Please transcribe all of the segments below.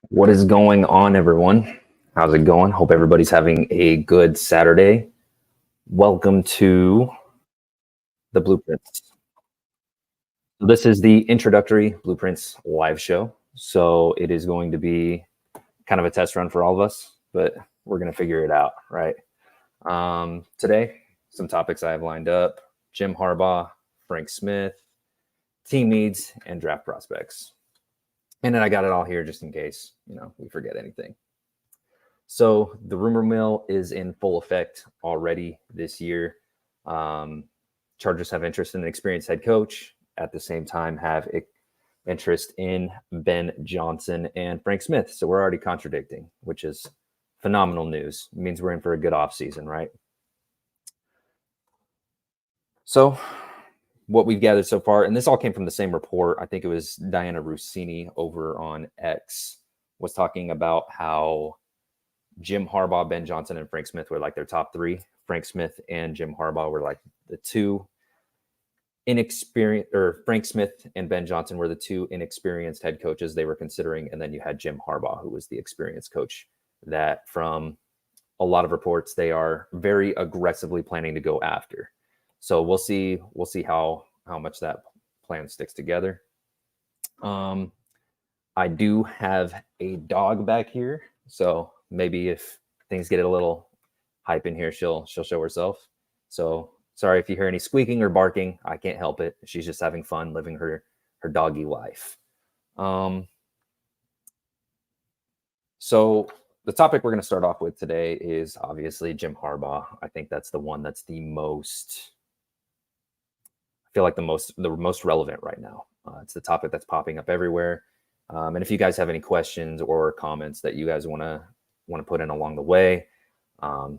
What is going on, everyone? How's it going? Hope everybody's having a good Saturday. Welcome to the Blueprints. So this is the Introductory Blueprints live show. So it is going to be kind of a test run for all of us, but we're going to figure it out, right? Today, some topics I have lined up: Jim Harbaugh, Frank Smith, team needs, and draft prospects. And then I got it all here just in case, we forget anything. So the rumor mill is in full effect already this year. Chargers have interest in an experienced head coach. At the same time, have interest in Ben Johnson and Frank Smith. So we're already contradicting, which is phenomenal news. It means we're in for a good offseason, right? So what we've gathered so far, and this all came from the same report. I think it was Diana Rossini over on X was talking about how Jim Harbaugh, Ben Johnson, and Frank Smith were like their top three. Frank Smith and Jim Harbaugh were like the two inexperienced, or Frank Smith and Ben Johnson were the two inexperienced head coaches they were considering. And then you had Jim Harbaugh, who was the experienced coach that from a lot of reports, they are very aggressively planning to go after. So we'll see how much that plan sticks together. I do have a dog back here. So maybe if things get a little hype in here, she'll show herself. So sorry if you hear any squeaking or barking. I can't help it. She's just having fun living her doggy life. So the topic we're going to start off with today is obviously Jim Harbaugh. I think that's the one that's the most, I feel like the most relevant right now. It's the topic that's popping up everywhere. And if you guys have any questions or comments that you guys want to put in along the way,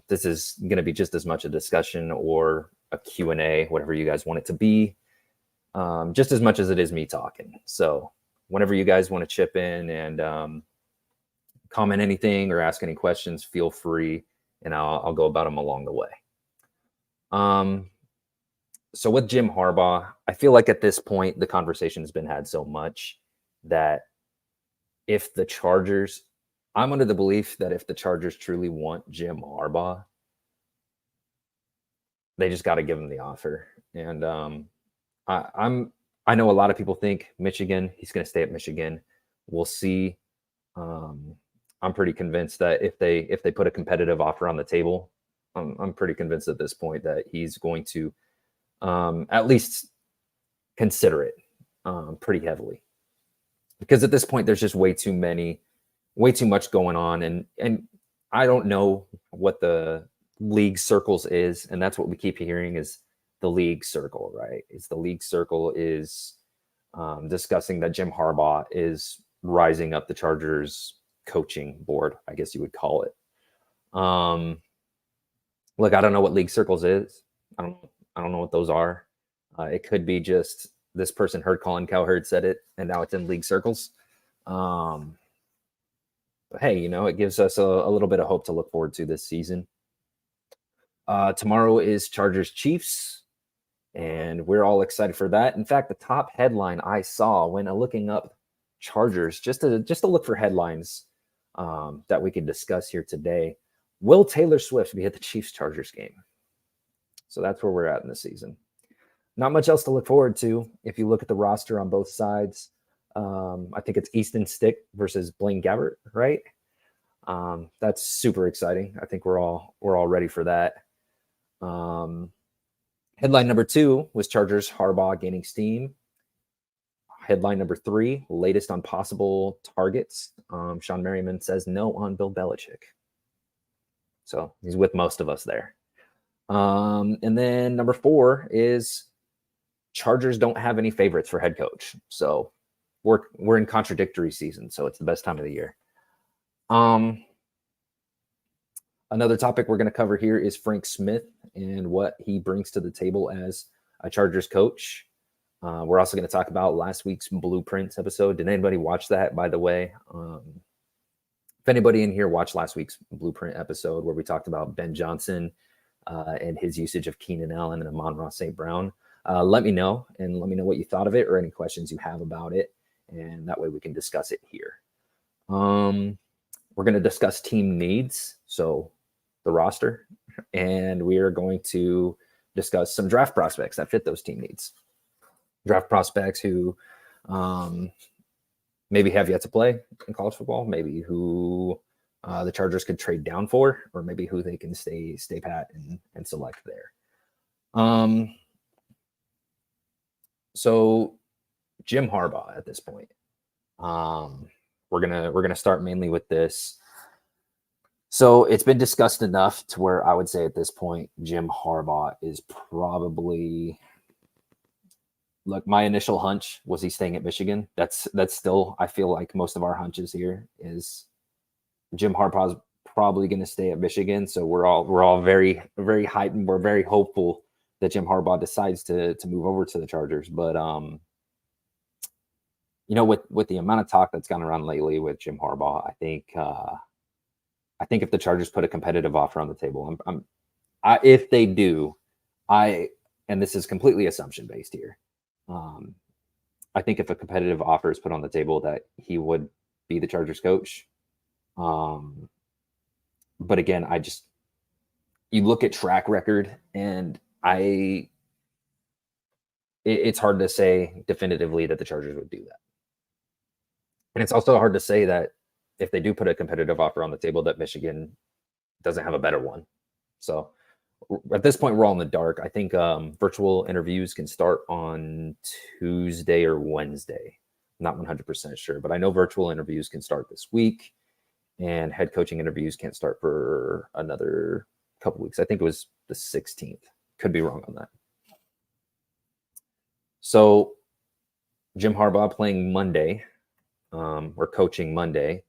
this is going to be just as much a discussion or a Q&A, whatever you guys want it to be, just as much as it is me talking. So whenever you guys want to chip in and comment anything or ask any questions, feel free, and I'll go about them along the way. So with Jim Harbaugh, I feel like at this point, the conversation has been had so much that if the Chargers, I'm under the belief that if the Chargers truly want Jim Harbaugh, they just got to give him the offer. And I know a lot of people think Michigan, he's going to stay at Michigan. We'll see. I'm pretty convinced that if they put a competitive offer on the table, I'm pretty convinced at this point that he's going to at least consider it pretty heavily. Because at this point, there's just way too much going on. And I don't know what the league circles is. And that's what we keep hearing is the league circle, right? It's the league circle is discussing that Jim Harbaugh is rising up the Chargers coaching board, I guess you would call it. Look, I don't know what league circles is. I don't know what those are. It could be just this person heard Colin Cowherd said it, and now it's in league circles. But hey, it gives us a little bit of hope to look forward to this season. Tomorrow is Chargers Chiefs, and we're all excited for that. In fact, the top headline I saw when looking up Chargers, just to look for headlines that we could discuss here today, will Taylor Swift be at the Chiefs-Chargers game? So that's where we're at in the season. Not much else to look forward to. If you look at the roster on both sides, I think it's Easton Stick versus Blaine Gabbert, right? That's super exciting. I think we're all ready for that. Headline number 2 was Chargers Harbaugh gaining steam. Headline number 3, latest on possible targets. Sean Merriman says no on Bill Belichick. So he's with most of us there. And then number 4 is Chargers don't have any favorites for head coach. So we're in contradictory season. So it's the best time of the year. Another topic we're going to cover here is Frank Smith and what he brings to the table as a Chargers coach. We're also going to talk about last week's Blueprints episode. Did anybody watch that, by the way? If anybody in here watched last week's Blueprint episode where we talked about Ben Johnson and his usage of Keenan Allen and Amon-Ra St. Brown, let me know, and let me know what you thought of it or any questions you have about it, and that way we can discuss it here. We're going to discuss team needs, so the roster, and we are going to discuss some draft prospects that fit those team needs. Draft prospects who maybe have yet to play in college football, maybe who the Chargers could trade down for, or maybe who they can stay pat and select there. So Jim Harbaugh at this point. We're gonna start mainly with this. So it's been discussed enough to where I would say at this point, Jim Harbaugh is probably. Look, my initial hunch was he's staying at Michigan. That's still, I feel like most of our hunches here is Jim Harbaugh's probably going to stay at Michigan. So we're all very heightened. We're very hopeful that Jim Harbaugh decides to move over to the Chargers. But with the amount of talk that's gone around lately with Jim Harbaugh, I think if the Chargers put a competitive offer on the table, if they do, and this is completely assumption based here. I think if a competitive offer is put on the table, that he would be the Chargers coach. But again, you look at track record, and it's hard to say definitively that the Chargers would do that. And it's also hard to say that if they do put a competitive offer on the table, that Michigan doesn't have a better one. So at this point, we're all in the dark. I think virtual interviews can start on Tuesday or Wednesday. I'm not 100% sure, but I know virtual interviews can start this week, and head coaching interviews can't start for another couple weeks. I think it was the 16th. Could be wrong on that. So Jim Harbaugh playing Monday, or coaching Monday,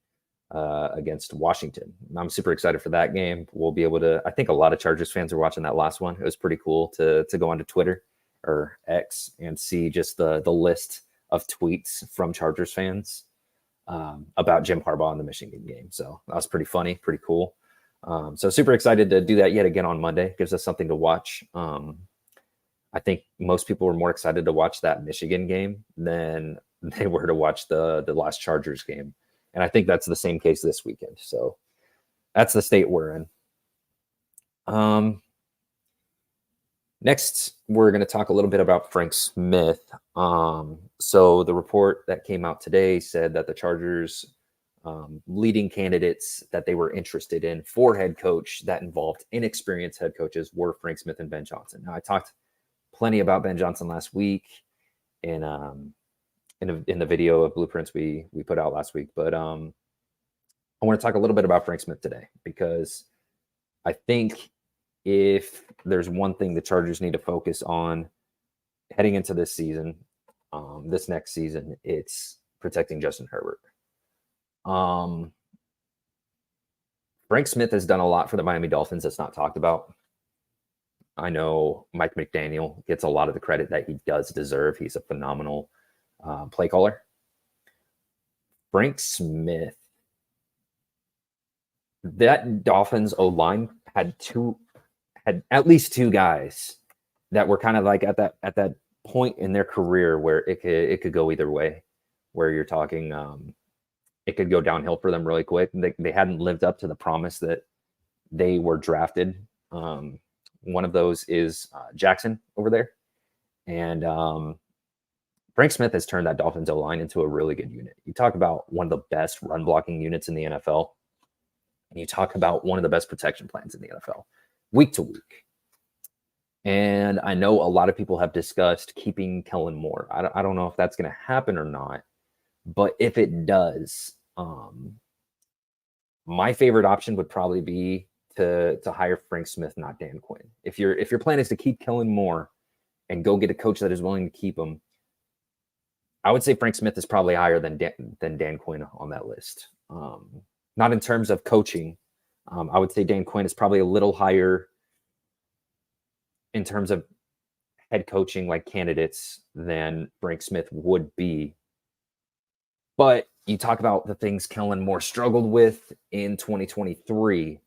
against Washington. I'm super excited for that game. We'll be able to, I think a lot of Chargers fans are watching that last one. It was pretty cool to go onto Twitter or X and see just the list of tweets from Chargers fans about Jim Harbaugh in the Michigan game. So that was pretty funny, pretty cool. So super excited to do that yet again on Monday. Gives us something to watch. I think most people were more excited to watch that Michigan game than they were to watch the last Chargers game. And I think that's the same case this weekend. So that's the state we're in. Next, we're going to talk a little bit about Frank Smith. So the report that came out today said that the Chargers leading candidates that they were interested in for head coach that involved inexperienced head coaches were Frank Smith and Ben Johnson. Now, I talked plenty about Ben Johnson last week in the video of blueprints we put out last week. But I want to talk a little bit about Frank Smith today, because I think if there's one thing the Chargers need to focus on heading into this season, this next season, it's protecting Justin Herbert. Frank Smith has done a lot for the Miami Dolphins that's not talked about. I know Mike McDaniel gets a lot of the credit that he does deserve. He's a phenomenal play caller. Frank Smith, that Dolphins O-line had at least two guys that were kind of like at that point in their career where it could go either way, where you're talking it could go downhill for them really quick. They hadn't lived up to the promise that they were drafted. One of those is Jackson over there, and Frank Smith has turned that Dolphins O-line into a really good unit. You talk about one of the best run blocking units in the NFL, and you talk about one of the best protection plans in the NFL, week to week. And I know a lot of people have discussed keeping Kellen Moore. I don't know if that's going to happen or not, but if it does, my favorite option would probably be to hire Frank Smith, not Dan Quinn. If your plan is to keep Kellen Moore and go get a coach that is willing to keep him, I would say Frank Smith is probably higher than Dan Quinn on that list. Not in terms of coaching. I would say Dan Quinn is probably a little higher in terms of head coaching like candidates than Frank Smith would be. But you talk about the things Kellen Moore struggled with in 2023,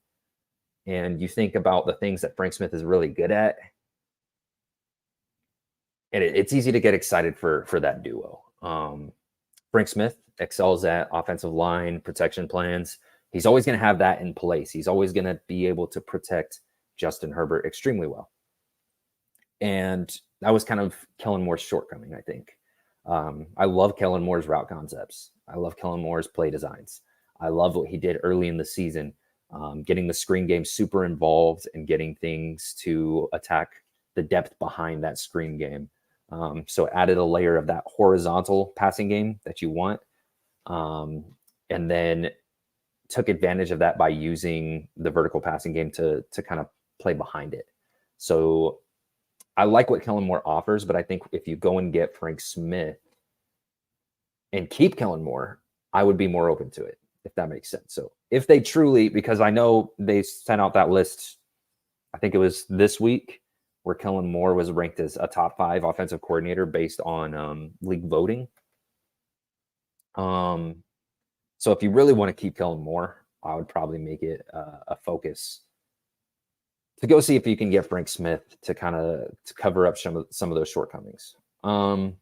and you think about the things that Frank Smith is really good at, and it's easy to get excited for that duo. Frank Smith excels at offensive line protection plans. He's always going to have that in place. He's always going to be able to protect Justin Herbert extremely well. And that was kind of Kellen Moore's shortcoming, I think. I love Kellen Moore's route concepts. I love Kellen Moore's play designs. I love what he did early in the season, getting the screen game super involved and getting things to attack the depth behind that screen game. So it added a layer of that horizontal passing game that you want. And then took advantage of that by using the vertical passing game to kind of play behind it. So I like what Kellen Moore offers, but I think if you go and get Frank Smith and keep Kellen Moore, I would be more open to it, if that makes sense. So if they truly, because I know they sent out that list, I think it was this week, where Kellen Moore was ranked as a top 5 offensive coordinator based on league voting. So if you really want to keep Kellen Moore, I would probably make it a focus to go see if you can get Frank Smith to kind of to cover up some of those shortcomings. Now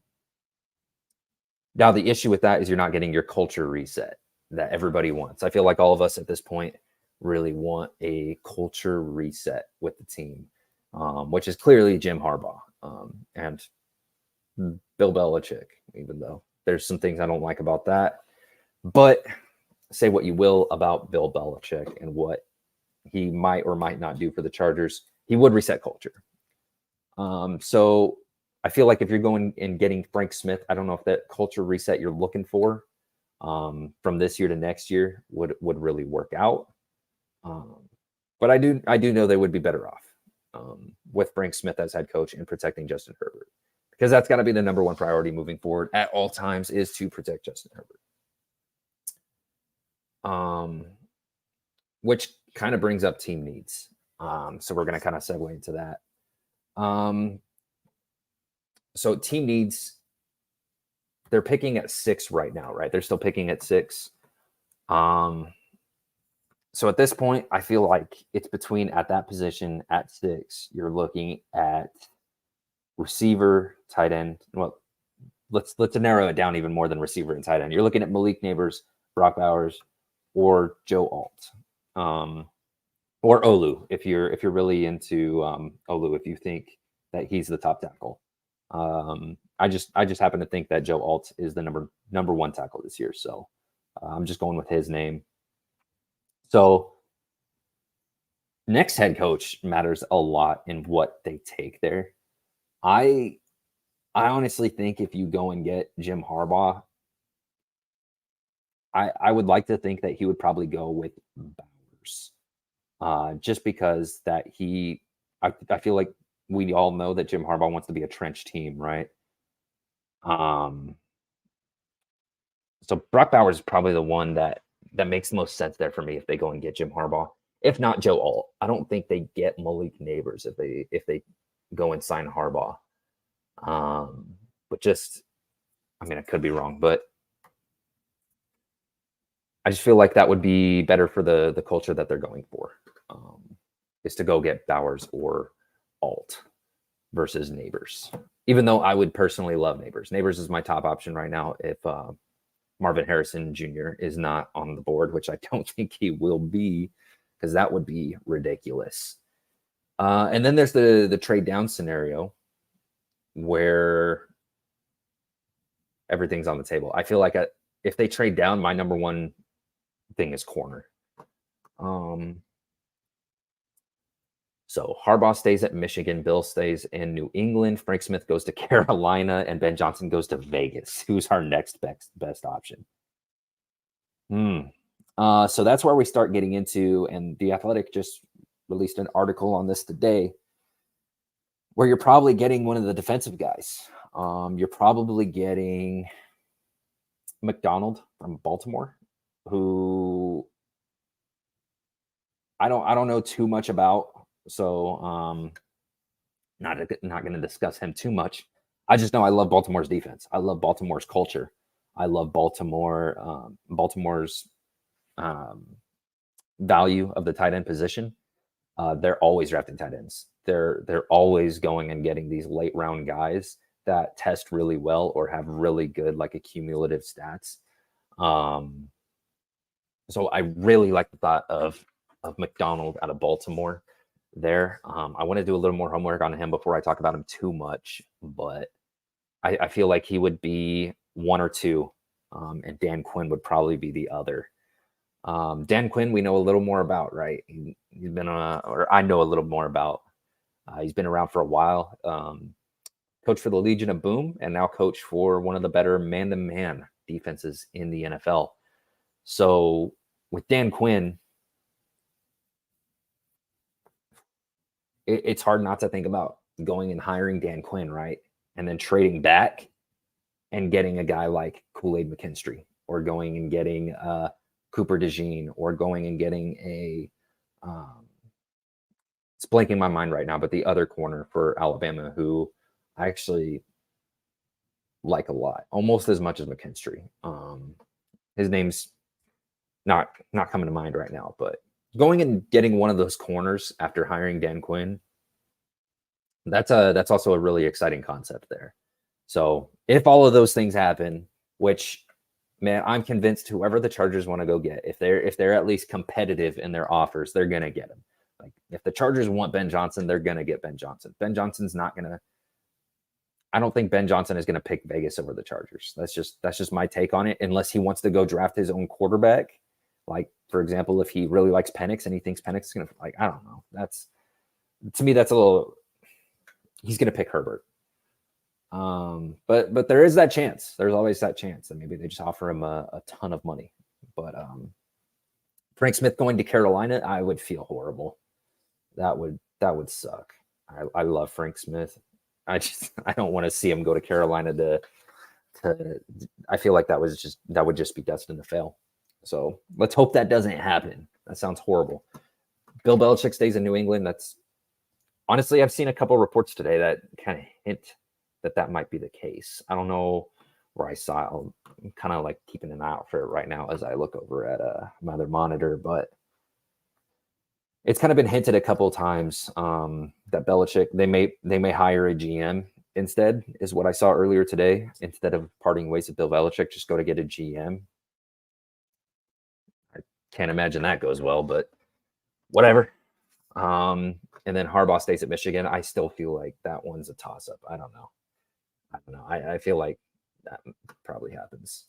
the issue with that is you're not getting your culture reset that everybody wants. I feel like all of us at this point really want a culture reset with the team, which is clearly Jim Harbaugh and Bill Belichick, even though there's some things I don't like about that. But say what you will about Bill Belichick and what he might or might not do for the Chargers, he would reset culture. So I feel like if you're going and getting Frank Smith, I don't know if that culture reset you're looking for from this year to next year would really work out. But I do know they would be better off with Frank Smith as head coach and protecting Justin Herbert, because that's got to be the number one priority moving forward at all times, is to protect Justin Herbert. Which kind of brings up team needs. So we're going to kind of segue into that. So team needs, they're picking at 6 right now, right? They're still picking at 6. So at this point, I feel like it's between, at that position at 6, you're looking at receiver, tight end. Well, let's narrow it down even more than receiver and tight end. You're looking at Malik Neighbors, Brock Bowers, or Joe Alt, or Olu if you're really into Olu, if you think that he's the top tackle. I just happen to think that Joe Alt is the number 1 tackle this year, so I'm just going with his name. So next head coach matters a lot in what they take there. I honestly think if you go and get Jim Harbaugh, I would like to think that he would probably go with Bowers, just because that I feel like we all know that Jim Harbaugh wants to be a trench team, right? So Brock Bowers is probably the one that makes the most sense there for me if they go and get Jim Harbaugh. If not Joe Alt, I don't think they get Malik Neighbors if they go and sign Harbaugh. But just, I mean, I could be wrong, but I just feel like that would be better for the culture that they're going for, is to go get Bowers or Alt versus Neighbors. Even though I would personally love Neighbors. Neighbors is my top option right now if Marvin Harrison Jr. is not on the board, which I don't think he will be, because that would be ridiculous. And then there's the trade down scenario where everything's on the table. I feel like if they trade down, my number 1 thing is corner. So Harbaugh stays at Michigan, Bill stays in New England, Frank Smith goes to Carolina, and Ben Johnson goes to Vegas. Who's our next best option? So that's where we start getting into, and The Athletic just released an article on this today, where you're probably getting one of the defensive guys. You're probably getting McDonald from Baltimore, who I don't know too much about. So not going to discuss him too much. I just know I love Baltimore's defense. I love Baltimore's culture. I love Baltimore's value of the tight end position. They're always drafting tight ends. They're always going and getting these late round guys that test really well or have really good like accumulative stats. Um, so I really like the thought of McDonald out of Baltimore there. I want to do a little more homework on him before I talk about him too much, but I feel like he would be one or two, and Dan Quinn would probably be the other. Dan Quinn, we know a little more about, right? He's been or I know a little more about. He's been around for a while. Coach for the Legion of Boom, and now coach for one of the better man-to-man defenses in the NFL. So with Dan Quinn, it's hard not to think about going and hiring Dan Quinn, right? And then trading back and getting a guy like Kool-Aid McKinstry, or going and getting Cooper DeJean, or going and getting it's blanking my mind right now, but the other corner for Alabama, who I actually like a lot, almost as much as McKinstry. His name's not coming to mind right now, but going and getting one of those corners after hiring Dan Quinn, that's also a really exciting concept there. So if all of those things happen, which, man, I'm convinced whoever the Chargers want to go get, if they're at least competitive in their offers, they're gonna get him. Like if the Chargers want Ben Johnson, they're gonna get Ben Johnson. Ben Johnson's not gonna. I don't think Ben Johnson is gonna pick Vegas over the Chargers. That's just my take on it. Unless he wants to go draft his own quarterback, like for example, if he really likes Penix and he thinks Penix is gonna, like, I don't know. That's, to me, that's a little. He's gonna pick Herbert. But there is that chance. There's always that chance that maybe they just offer him a ton of money. But Frank Smith going to Carolina, I would feel horrible. That would suck. I love Frank Smith. I don't want to see him go to Carolina to. I feel like that would just be destined to fail. So let's hope that doesn't happen. That sounds horrible. Bill Belichick stays in New England. That's, honestly, I've seen a couple reports today that kind of hint that might be the case. I don't know where I saw it. I'm kind of like keeping an eye out for it right now as I look over at my other monitor, but it's kind of been hinted a couple of times that Belichick, they may hire a GM instead, is what I saw earlier today. Instead of parting ways with Bill Belichick, just go to get a GM. I can't imagine that goes well, but whatever. And then Harbaugh stays at Michigan. I still feel like that one's a toss up. I don't know. I feel like that probably happens.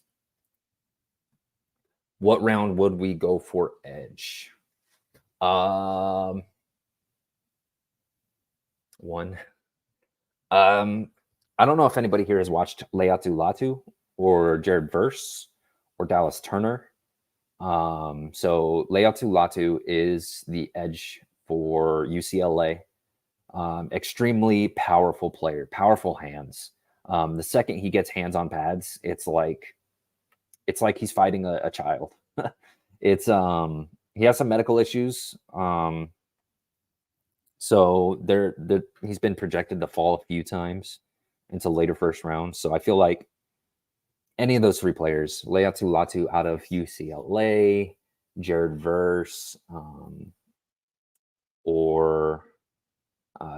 What round would we go for edge? One. I don't know if anybody here has watched Leatu Latu or Jared Verse or Dallas Turner. So Leatu Latu is the edge for UCLA. Extremely powerful player, powerful hands. The second he gets hands on pads, it's like he's fighting a child. It's he has some medical issues. So he's been projected to fall a few times into later first round. So I feel like any of those three players, Leatu Latu out of UCLA, Jared Verse, or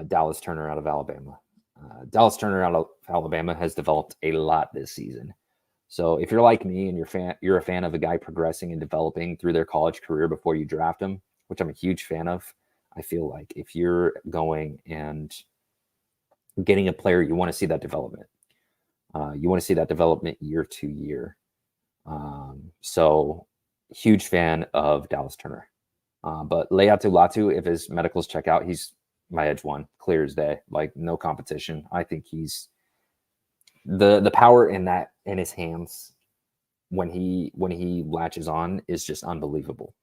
Dallas Turner out of Alabama. Dallas Turner out of Alabama has developed a lot this season. So if you're like me and you're a fan of a guy progressing and developing through their college career before you draft him, which I'm a huge fan of, I feel like if you're going and getting a player, you want to see that development. You want to see that development year to year. So huge fan of Dallas Turner. But Leatu Latu, if his medicals check out, he's my edge one, clear as day, like no competition. I think he's the power in his hands when he latches on is just unbelievable.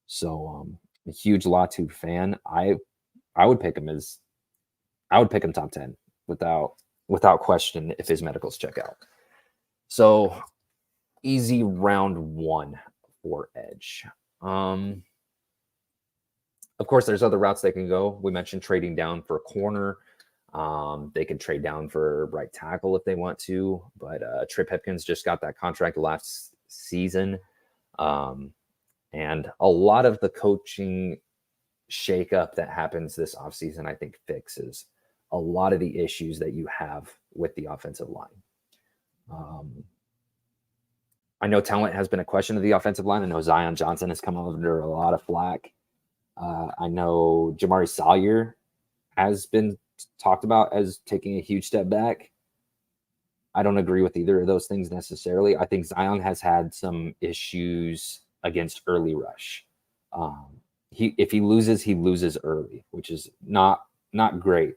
So a huge Latu fan. I would pick him top 10 without question if his medicals check out. So easy round one for edge. Of course, there's other routes they can go. We mentioned trading down for a corner. They can trade down for right tackle if they want to, but Trey Pipkins just got that contract last season. And a lot of the coaching shakeup that happens this offseason, I think, fixes a lot of the issues that you have with the offensive line. I know talent has been a question of the offensive line. I know Zion Johnson has come under a lot of flack. I know Jamari Salyer has been talked about as taking a huge step back. I don't agree with either of those things necessarily. I think Zion has had some issues against early rush. If he loses early, which is not great.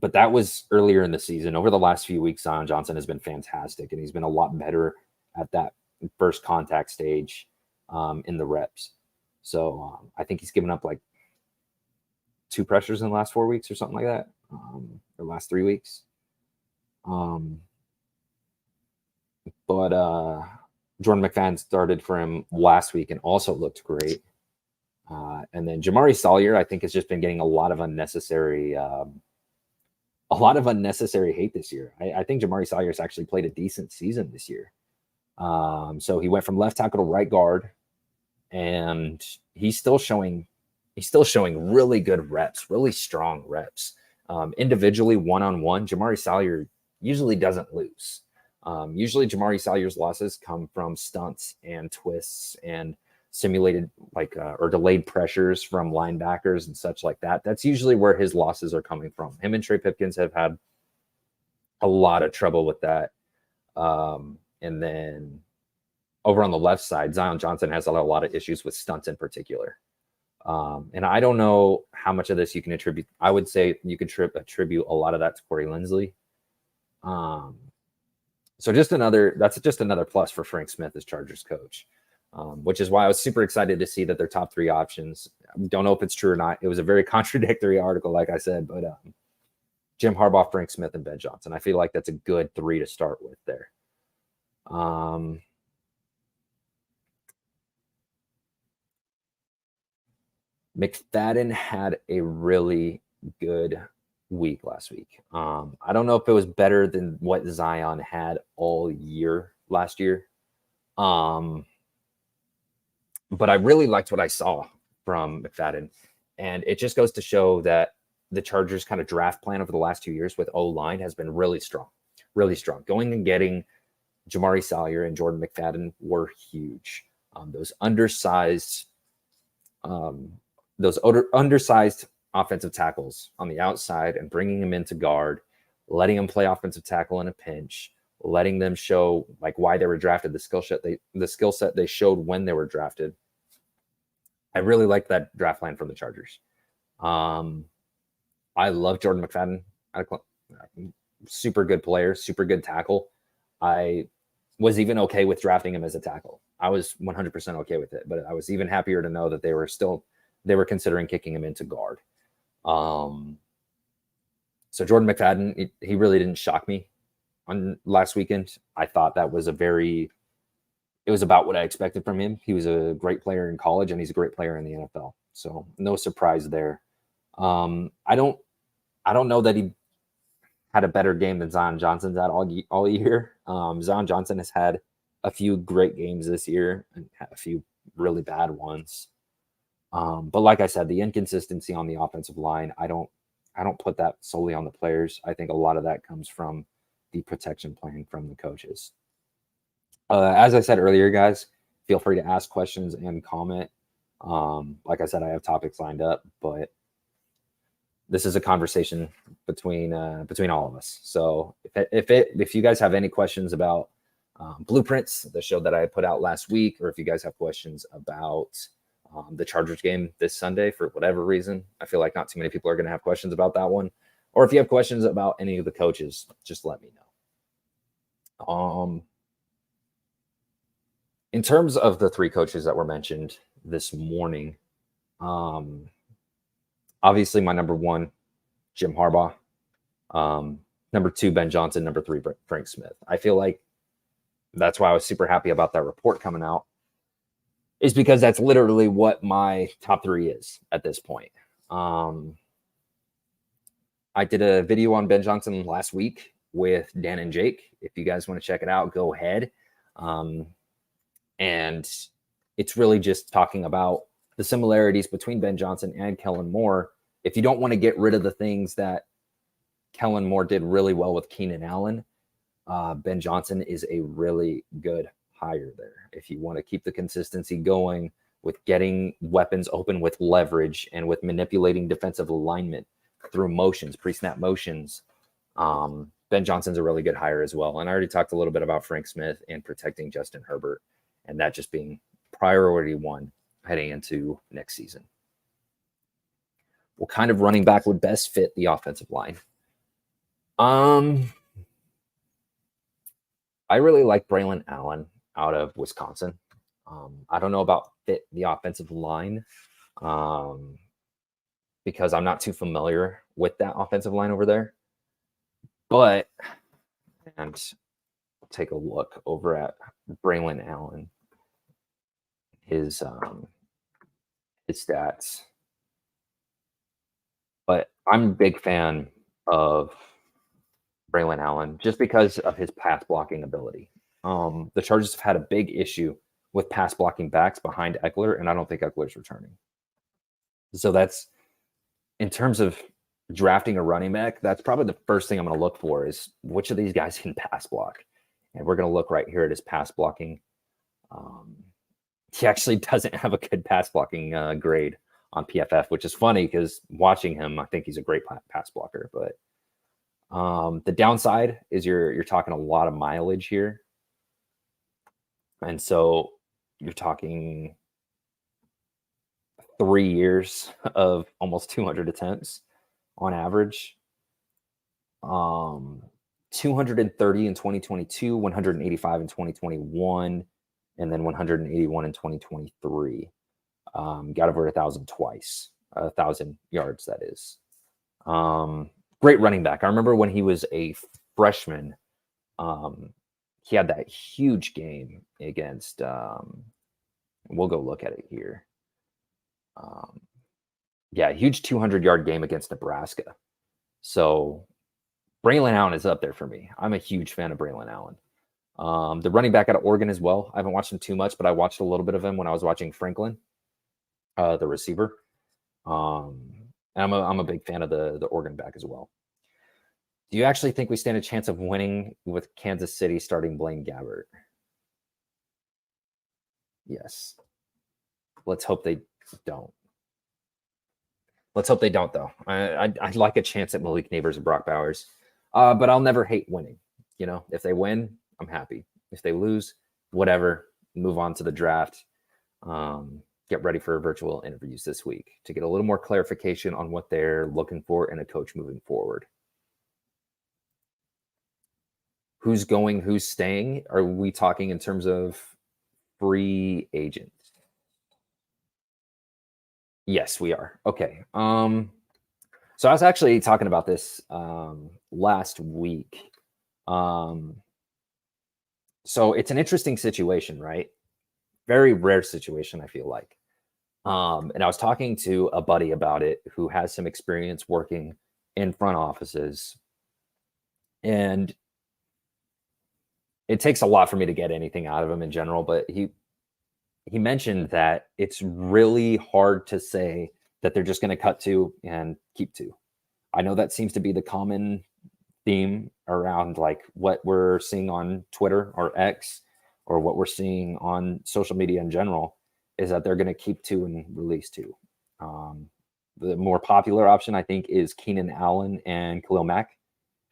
But that was earlier in the season. Over the last few weeks, Zion Johnson has been fantastic, and he's been a lot better at that first contact stage in the reps. So I think he's given up like 2 pressures in the last 4 weeks or something like that, or last 3 weeks. But Jordan McFadden started for him last week and also looked great. And then Jamari Salyer, I think, has just been getting a lot of unnecessary hate this year. I think Jamari Salyer's actually played a decent season this year. So he went from left tackle to right guard, and he's still showing really good reps, really strong reps. Individually, one-on-one, Jamari Salyer usually doesn't lose. Usually Jamari Salyer's losses come from stunts and twists and simulated or delayed pressures from linebackers and such like that. That's usually where his losses are coming from. Him and Trey Pipkins have had a lot of trouble with that. And then over on the left side, Zion Johnson has a lot of issues with stunts in particular. And I don't know how much of this you can attribute. I would say you could attribute a lot of that to Corey Linsley. So that's just another plus for Frank Smith as Chargers coach, which is why I was super excited to see that their top 3 options. Don't know if it's true or not. It was a very contradictory article, like I said, but Jim Harbaugh, Frank Smith, and Ben Johnson. I feel like that's a good 3 to start with there. McFadden had a really good week last week. I don't know if it was better than what Zion had all year last year. But I really liked what I saw from McFadden. And it just goes to show that the Chargers kind of draft plan over the last 2 years with O-line has been really strong, really strong. Going and getting Jamari Salyer and Jordan McFadden were huge. Those undersized offensive tackles on the outside and bringing them into guard, letting them play offensive tackle in a pinch, letting them show like why they were drafted, the skill set they showed when they were drafted. I really like that draft plan from the Chargers. I love Jordan McFadden. Super good player, super good tackle. I was even okay with drafting him as a tackle. I was 100% okay with it, but I was even happier to know that they were considering kicking him into guard. So Jordan McFadden, he really didn't shock me on last weekend. I thought that was it was about what I expected from him. He was a great player in college, and he's a great player in the NFL. So no surprise there. I don't know that he had a better game than Zion Johnson's had all year. Zion Johnson has had a few great games this year and a few really bad ones. But like I said, the inconsistency on the offensive line, I don't put that solely on the players. I think a lot of that comes from the protection plan from the coaches. As I said earlier, guys, feel free to ask questions and comment. Like I said, I have topics lined up, but this is a conversation between all of us. So if you guys have any questions about Blueprints, the show that I put out last week, or if you guys have questions about the Chargers game this Sunday for whatever reason, I feel like not too many people are going to have questions about that one. Or if you have questions about any of the coaches, just let me know. In terms of the 3 coaches that were mentioned this morning, obviously my number 1, Jim Harbaugh. Number 2, Ben Johnson. Number 3, Frank Smith. I feel like that's why I was super happy about that report coming out, is because that's literally what my top 3 is at this point. I did a video on Ben Johnson last week with Dan and Jake. If you guys want to check it out, go ahead. And it's really just talking about the similarities between Ben Johnson and Kellen Moore. If you don't want to get rid of the things that Kellen Moore did really well with Keenan Allen, Ben Johnson is a really good hire there. If you want to keep the consistency going with getting weapons open with leverage and with manipulating defensive alignment through motions, pre-snap motions, Ben Johnson's a really good hire as well. And I already talked a little bit about Frank Smith and protecting Justin Herbert, and that just being priority one heading into next season. What kind of running back would best fit the offensive line? I really like Braylon Allen out of Wisconsin. I don't know about fit the offensive line because I'm not too familiar with that offensive line over there. But, and take a look over at Braylon Allen, his stats. But I'm a big fan of Braylon Allen just because of his pass blocking ability. The Chargers have had a big issue with pass blocking backs behind Eckler, and I don't think Eckler's returning. So that's, in terms of drafting a running back, that's probably the first thing I'm going to look for is which of these guys can pass block. And we're going to look right here at his pass blocking. He actually doesn't have a good pass blocking grade on PFF, which is funny because watching him, I think he's a great pass blocker. But the downside is you're talking a lot of mileage here. And so you're talking 3 years of almost 200 attempts on average. 230 in 2022, 185 in 2021, and then 181 in 2023. Got over 1,000 twice, 1,000 yards, that is. Great running back. I remember when he was a freshman, he had that huge game against, we'll go look at it here. Yeah, huge 200-yard game against Nebraska. So Braylon Allen is up there for me. I'm a huge fan of Braylon Allen. The running back out of Oregon as well. I haven't watched him too much, but I watched a little bit of him when I was watching Franklin, the receiver. And I'm a big fan of the Oregon back as well. Do you actually think we stand a chance of winning with Kansas City starting Blaine Gabbert? Yes. Let's hope they don't. Let's hope they don't, though. I'd like a chance at Malik Neighbors and Brock Bowers. But I'll never hate winning. You know, if they win, I'm happy. If they lose, whatever, move on to the draft. Get ready for virtual interviews this week to get a little more clarification on what they're looking for in a coach moving forward. Who's going, who's staying? Are we talking in terms of free agents? Yes, we are. Okay. So I was actually talking about this last week. So it's an interesting situation, right? Very rare situation, I feel like. And I was talking to a buddy about it who has some experience working in front offices. And it takes a lot for me to get anything out of him in general, but he mentioned that it's really hard to say that they're just going to cut two and keep two. I know that seems to be the common theme around like what we're seeing on Twitter or X or what we're seeing on social media in general is that they're going to keep two and release two. The more popular option, I think, is Keenan Allen and Khalil Mack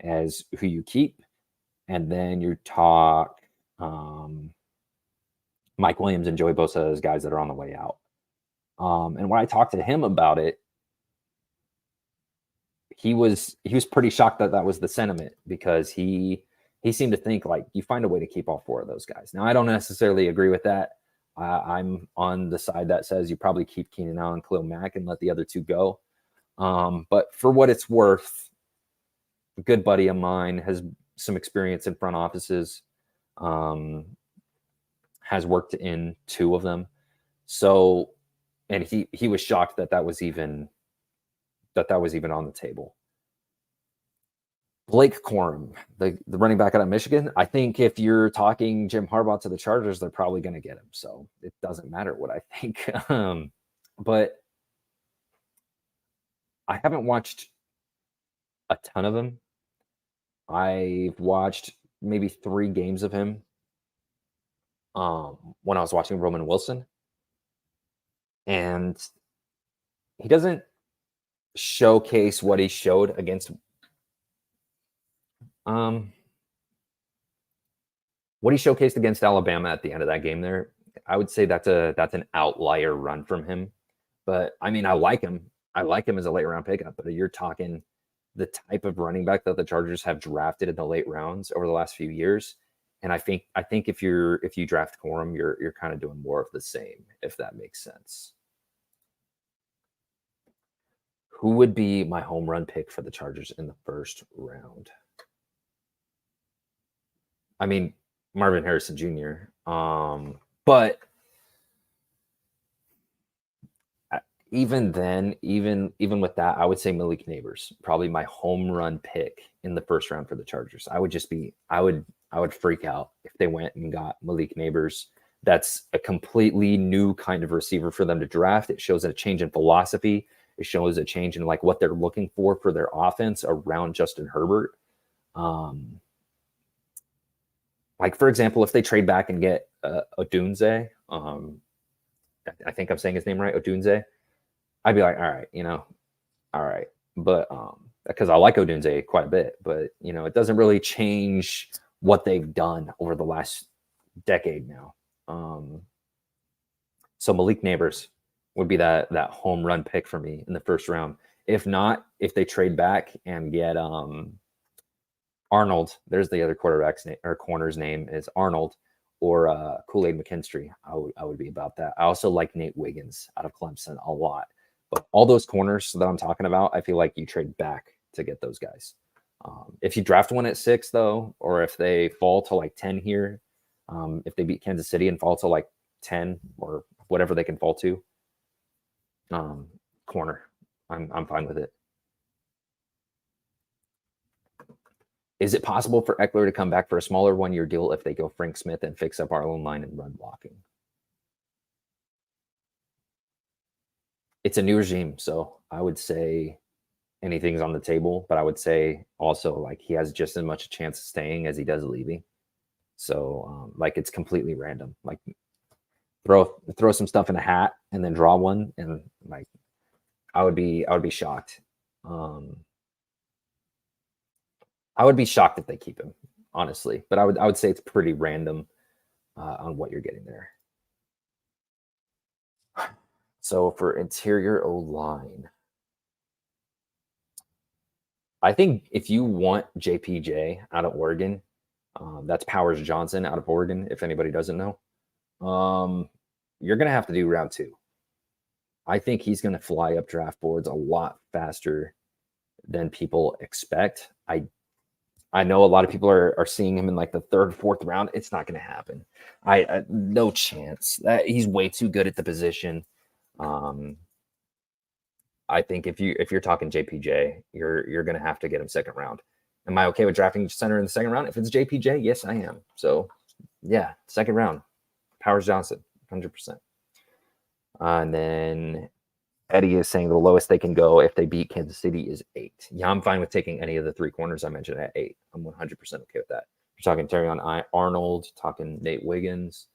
as who you keep. And then you talk Mike Williams and Joey Bosa as guys that are on the way out. And when I talked to him about it, he was pretty shocked that that was the sentiment because he seemed to think like you find a way to keep all four of those guys. Now, I don't necessarily agree with that. I'm on the side that says you probably keep Keenan Allen, Khalil Mack, and let the other two go. But for what it's worth, a good buddy of mine has some experience in front offices, has worked in two of them. So, and he was shocked that that was even on the table. Blake Corum, the running back out of Michigan. I think if you're talking Jim Harbaugh to the Chargers, they're probably going to get him. So it doesn't matter what I think. But I haven't watched a ton of him. I've watched maybe 3 games of him when I was watching Roman Wilson, and he doesn't showcase what he showed against um what he showcased against Alabama at the end of that game there. I would say that's an outlier run from him. But I mean, I like him. I like him as a late round pickup, but you're talking the type of running back that the Chargers have drafted in the late rounds over the last few years. And I think if you draft Corum, you're kind of doing more of the same, if that makes sense. Who would be my home run pick for the Chargers in the first round? I mean, Marvin Harrison Jr. But even then, even with that, I would say Malik Neighbors, probably my home run pick in the first round for the Chargers. I would freak out if they went and got Malik Neighbors. That's a completely new kind of receiver for them to draft. It shows a change in philosophy. It shows a change in like what they're looking for their offense around Justin Herbert. Like for example, if they trade back and get Odunze, I think I'm saying his name right, Odunze, I'd be like, all right, all right. But because I like Odunze quite a bit, but it doesn't really change what they've done over the last decade now. So Malik Neighbors would be that home run pick for me in the first round. If not, if they trade back and get Arnold, there's the other quarterback's name or corner's name is Arnold, or Kool-Aid McKinstry, I would be about that. I also like Nate Wiggins out of Clemson a lot. But all those corners that I'm talking about, I feel like you trade back to get those guys. If you draft one at 6, though, or if they fall to like 10 here, if they beat Kansas City and fall to like 10 or whatever they can fall to, corner, I'm fine with it. Is it possible for Eckler to come back for a smaller 1-year deal if they go Frank Smith and fix up our own line and run blocking? It's a new regime, so I would say anything's on the table, but I would say also like he has just as much a chance of staying as he does leaving. So like it's completely random. Like throw some stuff in a hat and then draw one, and like I would be shocked. I would be shocked if they keep him, honestly. But I would say it's pretty random on what you're getting there. So for interior O-line, I think if you want JPJ out of Oregon, that's Powers Johnson out of Oregon, if anybody doesn't know, you're going to have to do round 2. I think he's going to fly up draft boards a lot faster than people expect. I know a lot of people are seeing him in like the 3rd, 4th round. It's not going to happen. I no chance. He's way too good at the position. I think if you're talking JPJ, you're going to have to get him 2nd round. Am I okay with drafting center in the 2nd round? If it's JPJ, yes, I am. So yeah, 2nd round, Powers Johnson, 100%. And then Eddie is saying the lowest they can go if they beat Kansas City is 8. Yeah, I'm fine with taking any of the 3 corners I mentioned at 8. I'm 100% okay with that. You're talking Terrion Arnold, talking Nate Wiggins,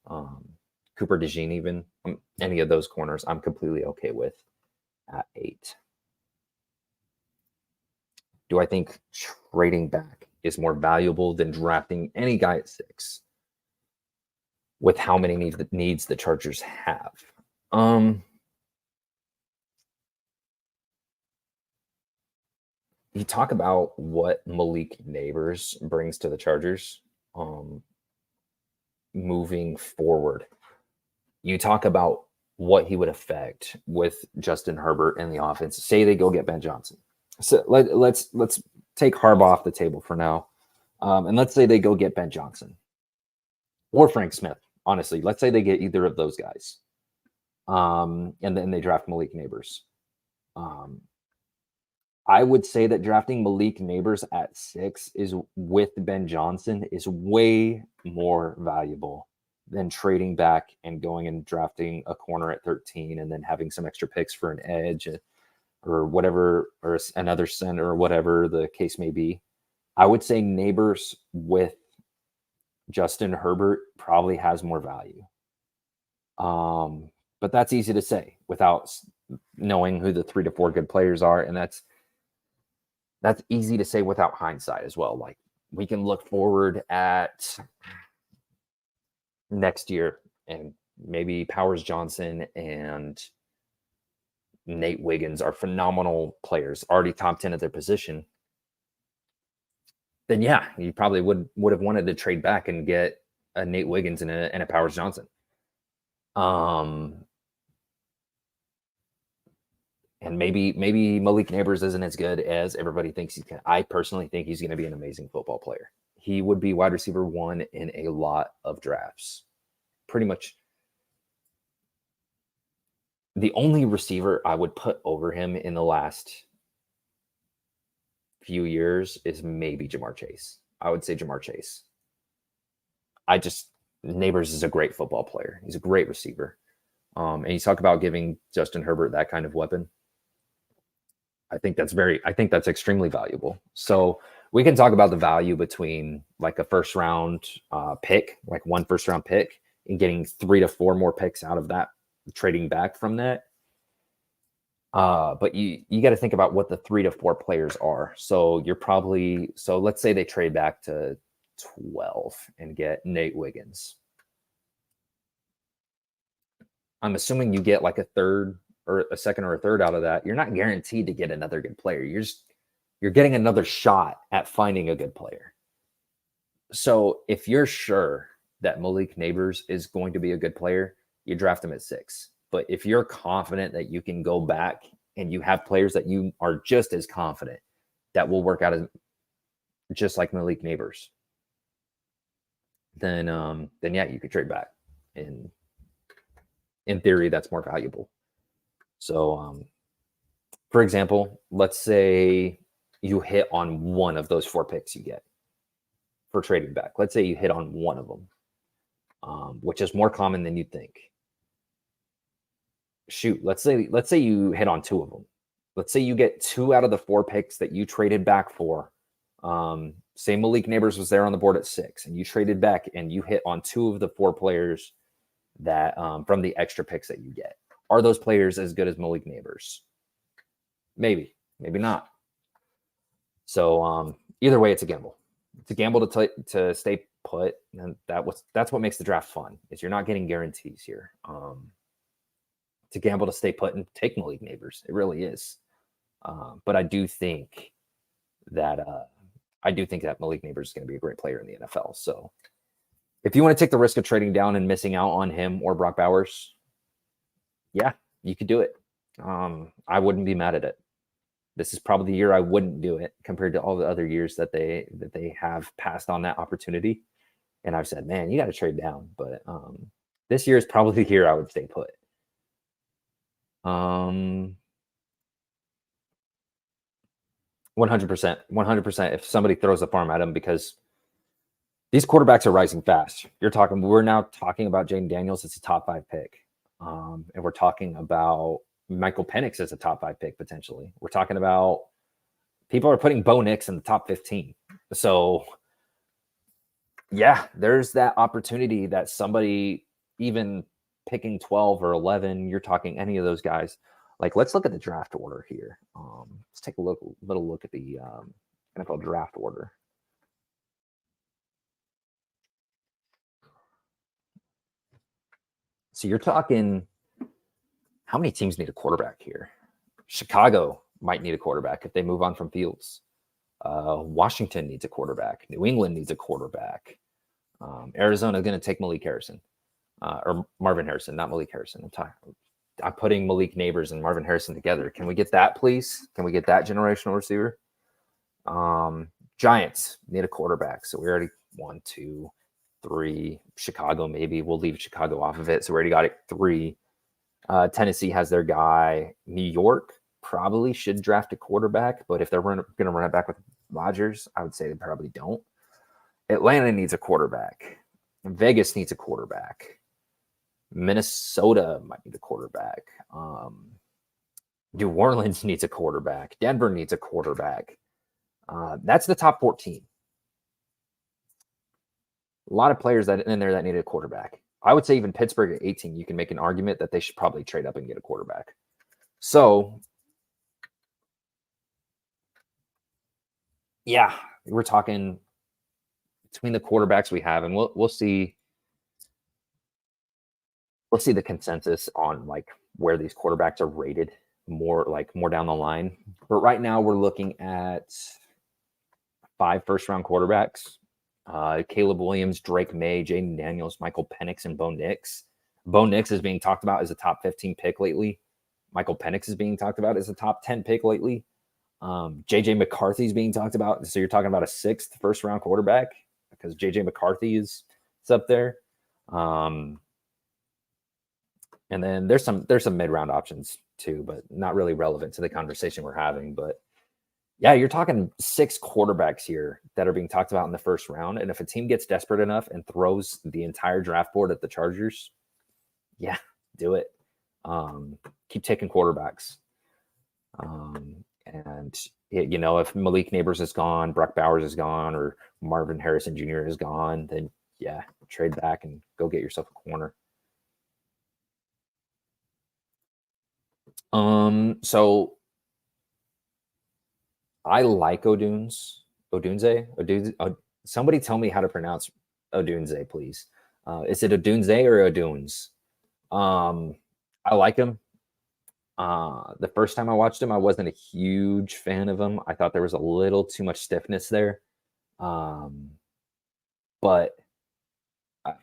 Cooper DeJean, even any of those corners, I'm completely okay with at 8. Do I think trading back is more valuable than drafting any guy at 6 with how many needs the Chargers have? You talk about what Malik Neighbors brings to the Chargers moving forward. You talk about what he would affect with Justin Herbert and the offense. Say they go get Ben Johnson. So let's take Harbaugh off the table for now, and let's say they go get Ben Johnson or Frank Smith. Honestly, let's say they get either of those guys, and then they draft Malik Neighbors. I would say that drafting Malik Neighbors at 6 is with Ben Johnson is way more valuable than trading back and going and drafting a corner at 13 and then having some extra picks for an edge or whatever, or another center or whatever the case may be. I would say Neighbors with Justin Herbert probably has more value. But that's easy to say without knowing who the 3 to 4 good players are, and that's easy to say without hindsight as well. Like, we can look forward at next year, and maybe Powers Johnson and Nate Wiggins are phenomenal players, already top 10 at their position. Then yeah, you probably would have wanted to trade back and get a Nate Wiggins and a Powers Johnson. And maybe Malik Neighbors isn't as good as everybody thinks he can. I personally think he's going to be an amazing football player. He would be wide receiver 1 in a lot of drafts. Pretty much the only receiver I would put over him in the last few years is maybe Jamar Chase. I would say Jamar Chase. Neighbors is a great football player. He's a great receiver. And you talk about giving Justin Herbert that kind of weapon. I think that's extremely valuable. So we can talk about the value between like a first round pick, like 1 first round pick, and getting 3 to 4 more picks out of that, trading back from that. But you got to think about what the 3 to 4 players are. So let's say they trade back to 12 and get Nate Wiggins. I'm assuming you get like a third or a second or a third out of that. You're not guaranteed to get another good player. You're getting another shot at finding a good player. So if you're sure that Malik Neighbors is going to be a good player, you draft him at 6. But if you're confident that you can go back and you have players that you are just as confident that will work out just like Malik Neighbors, then yeah, you could trade back. And in theory, that's more valuable. So, for example, let's say you hit on one of those 4 picks you get for trading back. Let's say you hit on one of them, which is more common than you'd think. Shoot, let's say you hit on 2 of them. Let's say you get 2 out of the 4 picks that you traded back for. Say Malik Neighbors was there on the board at 6, and you traded back and you hit on 2 of the 4 players that from the extra picks that you get. Are those players as good as Malik Neighbors? Maybe not. So either way, it's a gamble. It's a gamble to stay put, and that's what makes the draft fun. Is you're not getting guarantees here. It's a gamble to stay put and take Malik Neighbors. It really is. But I do think that Malik Neighbors is going to be a great player in the NFL. So if you want to take the risk of trading down and missing out on him or Brock Bowers, yeah, you could do it. I wouldn't be mad at it. This is probably the year I wouldn't do it compared to all the other years that they have passed on that opportunity. And I've said, man, you got to trade down. But this year is probably the year I would stay put. 100%. 100%. If somebody throws a farm at him, because these quarterbacks are rising fast. We're now talking about Jaden Daniels. It's a top 5 pick. And we're talking about Michael Penix as a top 5 pick, potentially. We're talking about people are putting Bo Nix in the top 15. So yeah, there's that opportunity that somebody, even picking 12 or 11, you're talking any of those guys. Like, let's look at the draft order here. Let's take a little look at the NFL draft order. So you're talking, how many teams need a quarterback here? Chicago might need a quarterback if they move on from Fields. Washington needs a quarterback. New England needs a quarterback. Arizona is going to take Malik Harrison. Or Marvin Harrison, not Malik Harrison. I'm putting Malik Neighbors and Marvin Harrison together. Can we get that, please? Can we get that generational receiver? Giants need a quarterback. So we already 1, 2, 3. Chicago, maybe. We'll leave Chicago off of it. So we already got it 3. Tennessee has their guy. New York probably should draft a quarterback, but if they're going to run it back with Rodgers, I would say they probably don't. Atlanta needs a quarterback. Vegas needs a quarterback. Minnesota might need a quarterback. New Orleans needs a quarterback. Denver needs a quarterback. That's the top 14. A lot of players that in there that needed a quarterback. I would say even Pittsburgh at 18, you can make an argument that they should probably trade up and get a quarterback. So, yeah, we're talking between the quarterbacks we have, and we'll see the consensus on like where these quarterbacks are rated more down the line. But right now we're looking at 5 first-round quarterbacks. Caleb Williams, Drake May, Jaden Daniels, Michael Penix, and Bo Nix. Bo Nix is being talked about as a top 15 pick lately. Michael Penix is being talked about as a top 10 pick lately. JJ McCarthy is being talked about. So you're talking about a 6th first-round quarterback because JJ McCarthy is up there. And then there's some mid-round options too, but not really relevant to the conversation we're having. But yeah, you're talking 6 quarterbacks here that are being talked about in the first round. And if a team gets desperate enough and throws the entire draft board at the Chargers, yeah, do it. Keep taking quarterbacks. And if Malik Neighbors is gone, Brock Bowers is gone, or Marvin Harrison Jr. is gone, then yeah, trade back and go get yourself a corner. So I like Odunze. Somebody tell me how to pronounce Odunze, please. Is it Odunze or Odunze? I like him. The first time I watched him, I wasn't a huge fan of him. I thought there was a little too much stiffness there. But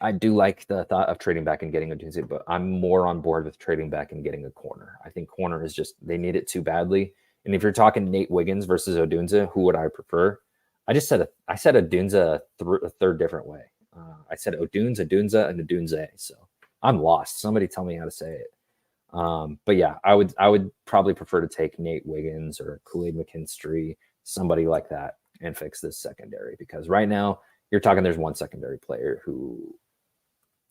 I do like the thought of trading back and getting Odunze, but I'm more on board with trading back and getting a corner. I think corner is just, they need it too badly. And if you're talking Nate Wiggins versus Odunze, who would I prefer? I said Odunze a third different way. I said Odunze, and Odunze. So I'm lost. Somebody tell me how to say it. But yeah, I would probably prefer to take Nate Wiggins or Kool-Aid McKinstry, somebody like that, and fix this secondary, because right now you're talking there's one secondary player who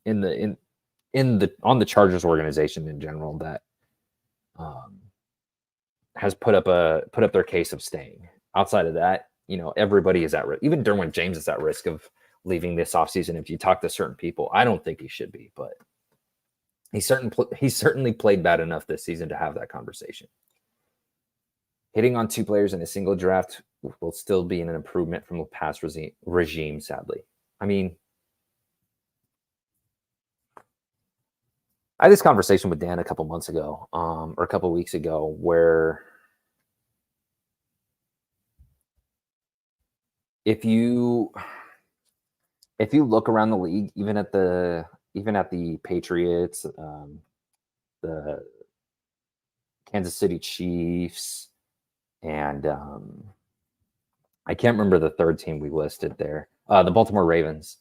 on the Chargers organization in general that has put up their case of staying. Outside of that, everybody is at risk. Even Derwin James is at risk of leaving this offseason. If you talk to certain people, I don't think he should be, but he certainly played bad enough this season to have that conversation. Hitting on 2 players in a single draft will still be an improvement from the past regime, sadly. I mean, I had this conversation with Dan a couple months ago, or a couple weeks ago, where if you look around the league, even at the Patriots, the Kansas City Chiefs, and I can't remember the third team we listed there, the Baltimore Ravens.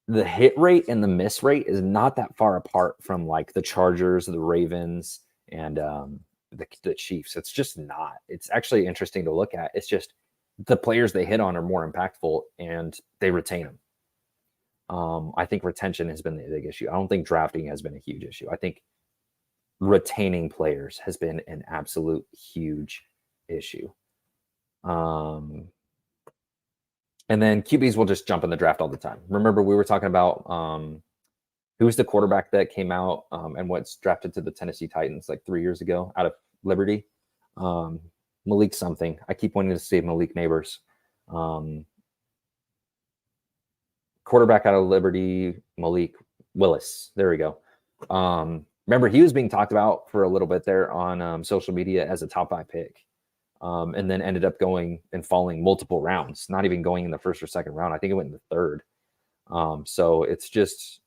The hit rate and the miss rate is not that far apart from like the Chargers, the Ravens, and the Chiefs. It's just not. It's actually interesting to look at. It's just the players they hit on are more impactful and they retain them. I think retention has been the big issue. I don't think drafting has been a huge issue. I think retaining players has been an absolute huge issue. And then QBs will just jump in the draft all the time. Remember, we were talking about who was the quarterback that came out and what's drafted to the Tennessee Titans like 3 years ago out of Liberty? Malik something. I keep wanting to say Malik Neighbors. Quarterback out of Liberty, Malik Willis. There we go. Remember, he was being talked about for a little bit there on social media as a top 5 pick. And then ended up going and falling multiple rounds, not even going in the first or second round. I think it went in the third. So it's just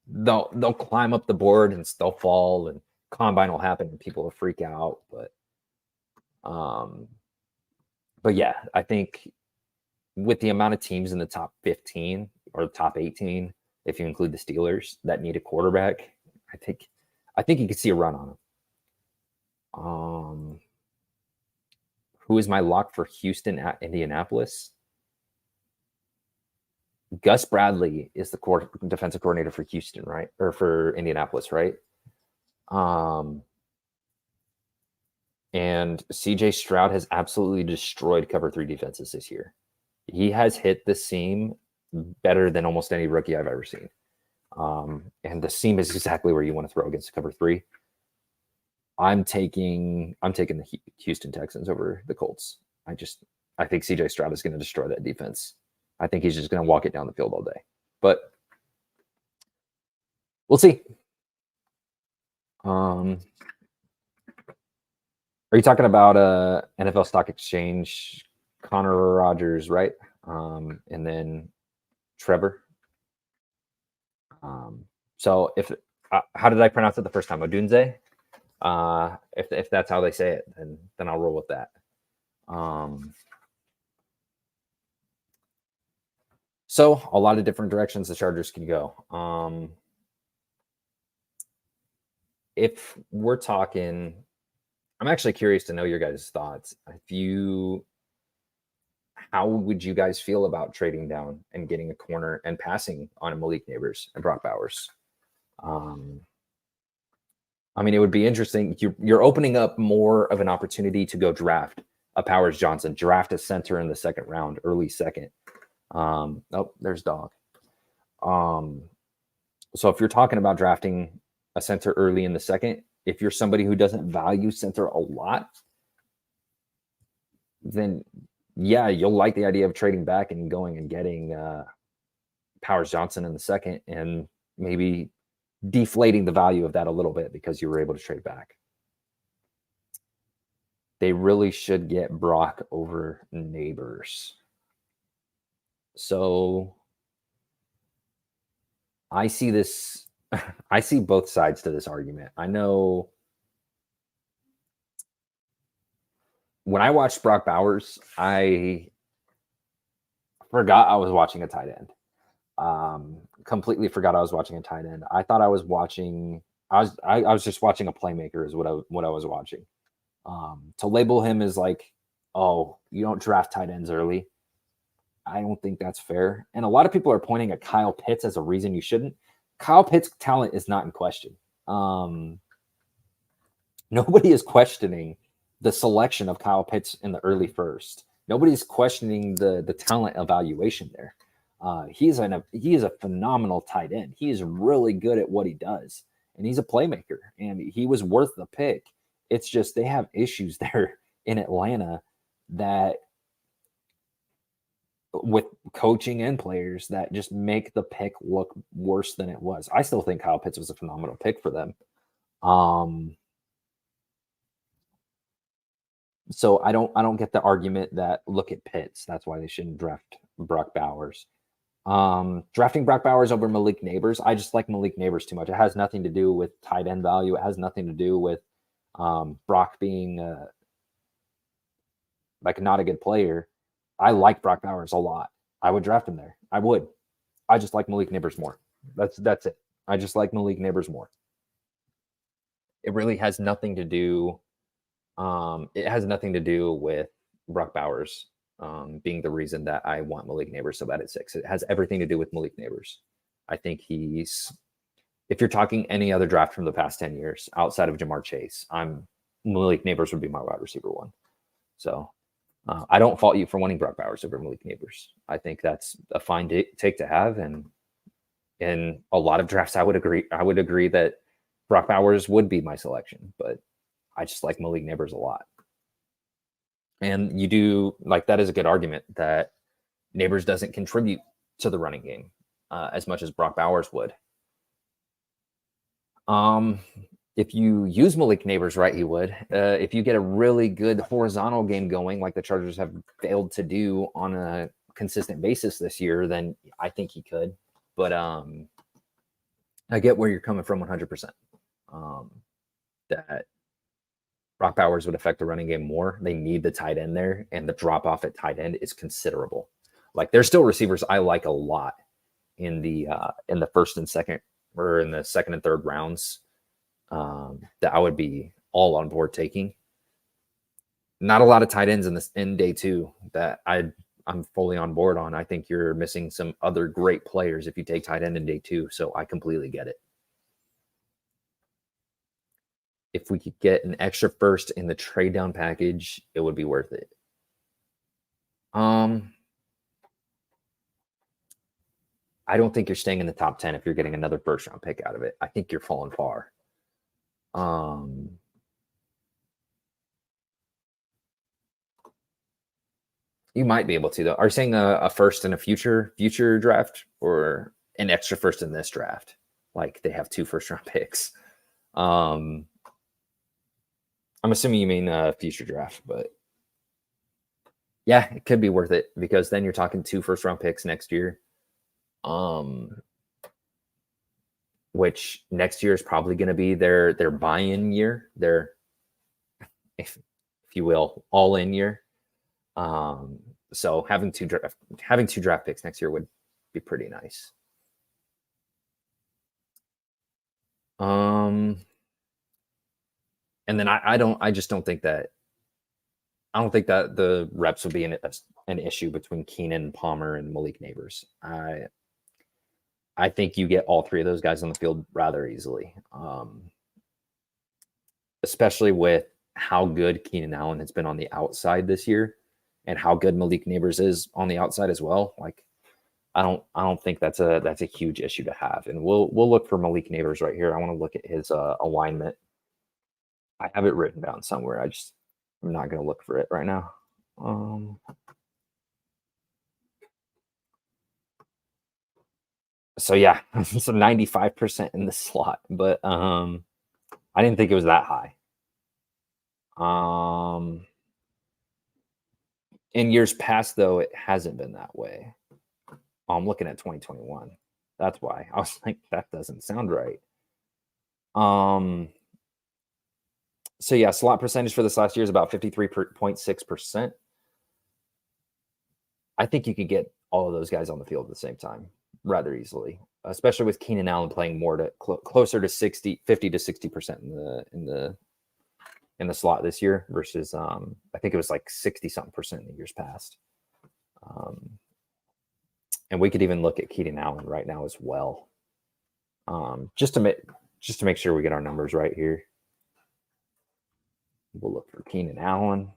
they'll climb up the board and they'll fall, and combine will happen and people will freak out. But yeah, I think with the amount of teams in the top 15 or the top 18, if you include the Steelers, that need a quarterback, I think you could see a run on them. Who is my lock for Houston at Indianapolis? Gus Bradley is the defensive coordinator for Houston, right? Or for Indianapolis, right? And CJ Stroud has absolutely destroyed cover 3 defenses this year. He has hit the seam better than almost any rookie I've ever seen. And the seam is exactly where you want to throw against cover three. I'm taking the Houston Texans over the Colts. I think CJ Stroud is going to destroy that defense. I think he's just going to walk it down the field all day. But we'll see. Are you talking about NFL Stock Exchange, Connor Rogers, right? And then Trevor. So if how did I pronounce it the first time? Odunze. If that's how they say it, then I'll roll with that. So a lot of different directions the Chargers can go. If we're talking, I'm actually curious to know your guys' thoughts. How would you guys feel about trading down and getting a corner and passing on a Malik Neighbors and Brock Bowers? I mean, it would be interesting. You're opening up more of an opportunity to go draft a Powers Johnson, draft a center in the second round, early second. Oh, there's Dog. So if you're talking about drafting a center early in the second, if you're somebody who doesn't value center a lot, then yeah, you'll like the idea of trading back and going and getting Powers Johnson in the second and maybe deflating the value of that a little bit because you were able to trade back. They really should get Brock over Neighbors. So I see this. I see both sides to this argument. I know when I watched Brock Bowers, I forgot I was watching a tight end. Completely forgot I was watching a tight end. I thought I was watching. I was just watching a playmaker. Is what I was watching. To label him as like, oh, you don't draft tight ends early. I don't think that's fair. And a lot of people are pointing at Kyle Pitts as a reason you shouldn't. Kyle Pitts' talent is not in question. Nobody is questioning the selection of Kyle Pitts in the early first. Nobody's questioning the talent evaluation there. He is a phenomenal tight end. He is really good at what he does, and he's a playmaker, and he was worth the pick. It's just they have issues there in Atlanta that with coaching and players that just make the pick look worse than it was. I still think Kyle Pitts was a phenomenal pick for them. So I don't get the argument that look at Pitts. That's why they shouldn't draft Brock Bowers. Drafting Brock Bowers over Malik Neighbors. I just like Malik Neighbors too much. It has nothing to do with tight end value. It has nothing to do with Brock being like not a good player. I like Brock Bowers a lot. I would draft him there. I would. I just like Malik Neighbors more. That's it. I just like Malik Neighbors more. It really has nothing to do. It has nothing to do with Brock Bowers being the reason that I want Malik Neighbors so bad at 6. It has everything to do with Malik Neighbors. I think if you're talking any other draft from the past 10 years outside of Jamar Chase, Malik Neighbors would be my wide receiver one. So I don't fault you for wanting Brock Bowers over Malik Neighbors. I think that's a fine take to have. And in a lot of drafts, I would agree that Brock Bowers would be my selection, but I just like Malik Neighbors a lot. And you do like that is a good argument that Neighbors doesn't contribute to the running game as much as Brock Bowers would. If you use Malik Neighbors right, he would. If you get a really good horizontal game going, like the Chargers have failed to do on a consistent basis this year, then I think he could. But I get where you're coming from 100%. That Brock Bowers would affect the running game more. They need the tight end there, and the drop off at tight end is considerable. Like there's still receivers I like a lot in the first and second, or in the second and third rounds that I would be all on board taking. Not a lot of tight ends in day 2 that I'm fully on board on. I think you're missing some other great players if you take tight end in day 2. So I completely get it. If we could get an extra first in the trade down package, it would be worth it. I don't think you're staying in the top 10 if you're getting another first round pick out of it. I think you're falling far. You might be able to though. Are you saying a first in a future draft or an extra first in this draft? Like they have 2 first round picks. I'm assuming you mean future draft, but yeah, it could be worth it because then you're talking 2 first round picks next year. Which next year is probably going to be their buy-in year, their if you will, all-in year. So having two draft picks next year would be pretty nice. And then I just don't think that the reps will be an issue between Keenan, Palmer, and Malik Neighbors. I think you get all 3 of those guys on the field rather easily, especially with how good Keenan Allen has been on the outside this year, and how good Malik Neighbors is on the outside as well. Like, I don't think that's a huge issue to have. And we'll look for Malik Neighbors right here. I want to look at his alignment. I have it written down somewhere. I'm not going to look for it right now. So yeah, so 95% in the slot, but I didn't think it was that high. In years past, though, it hasn't been that way. I'm looking at 2021. That's why I was like, that doesn't sound right. So yeah, slot percentage for this last year is about 53.6%. I think you could get all of those guys on the field at the same time rather easily, especially with Keenan Allen playing more to closer to 50 to 60% in the slot this year versus I think it was like 60 something percent in the years past. And we could even look at Keenan Allen right now as well, just to make sure we get our numbers right here. We'll look for Keenan Allen.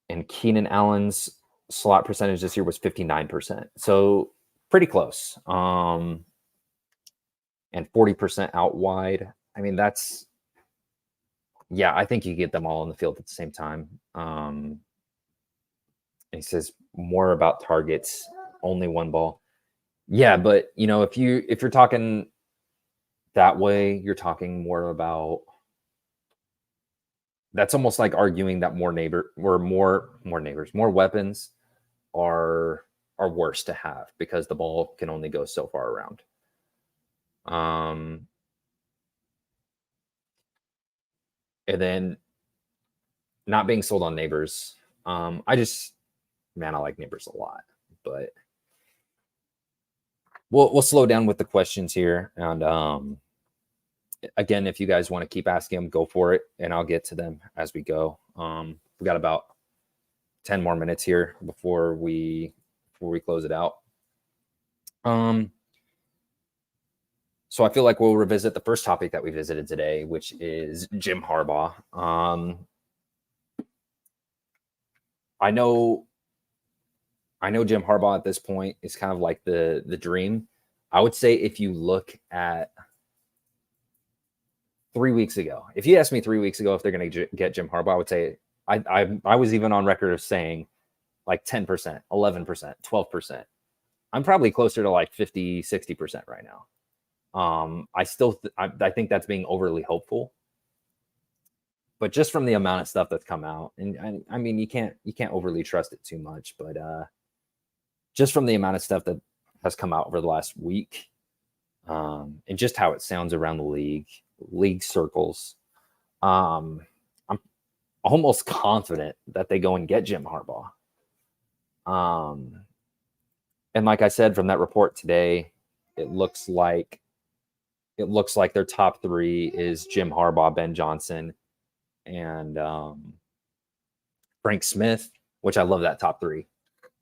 And Keenan Allen's slot percentage this year was 59%. So pretty close. And 40% out wide. I mean, I think you get them all on the field at the same time. And he says more about targets, only 1 ball. Yeah, but if you're talking that way, you're talking more about, that's almost like arguing that more weapons are worse to have because the ball can only go so far around. And then not being sold on Neighbors. I like Neighbors a lot, but we'll slow down with the questions here. And again, if you guys want to keep asking them, go for it, and I'll get to them as we go. We got about 10 more minutes here before we close it out. So I feel like we'll revisit the first topic that we visited today, which is Jim Harbaugh. I know Jim Harbaugh at this point is kind of like the dream. I would say if you look at 3 weeks ago, if you asked me 3 weeks ago if they're going to get Jim Harbaugh, I would say I was even on record of saying like 10%, 11%, 12%. I'm probably closer to like 50, 60% right now. I think that's being overly hopeful, but just from the amount of stuff that's come out, and I mean, you can't overly trust it too much, but just from the amount of stuff that has come out over the last week, and just how it sounds around the league circles, I'm almost confident that they go and get Jim Harbaugh. And like I said, from that report today, it looks like their top 3 is Jim Harbaugh, Ben Johnson, and Frank Smith, which I love that top 3.